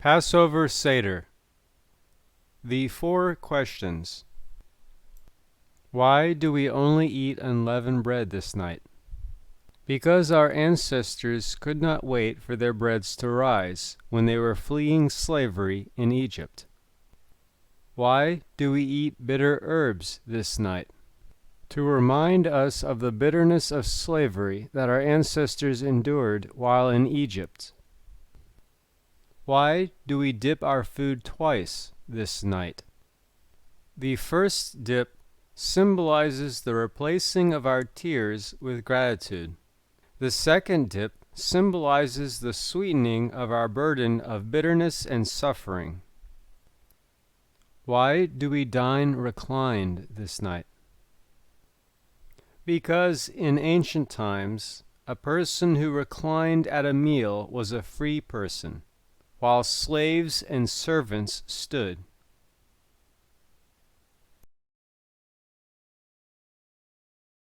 Passover Seder. The four questions. Why do we only eat unleavened bread this night? Because our ancestors could not wait for their breads to rise when they were fleeing slavery in Egypt. Why do we eat bitter herbs this night? To remind us of the bitterness of slavery that our ancestors endured while in Egypt. Why do we dip our food twice this night? The first dip symbolizes the replacing of our tears with gratitude. The second dip symbolizes the sweetening of our burden of bitterness and suffering. Why do we dine reclined this night? Because in ancient times, a person who reclined at a meal was a free person, while slaves and servants stood.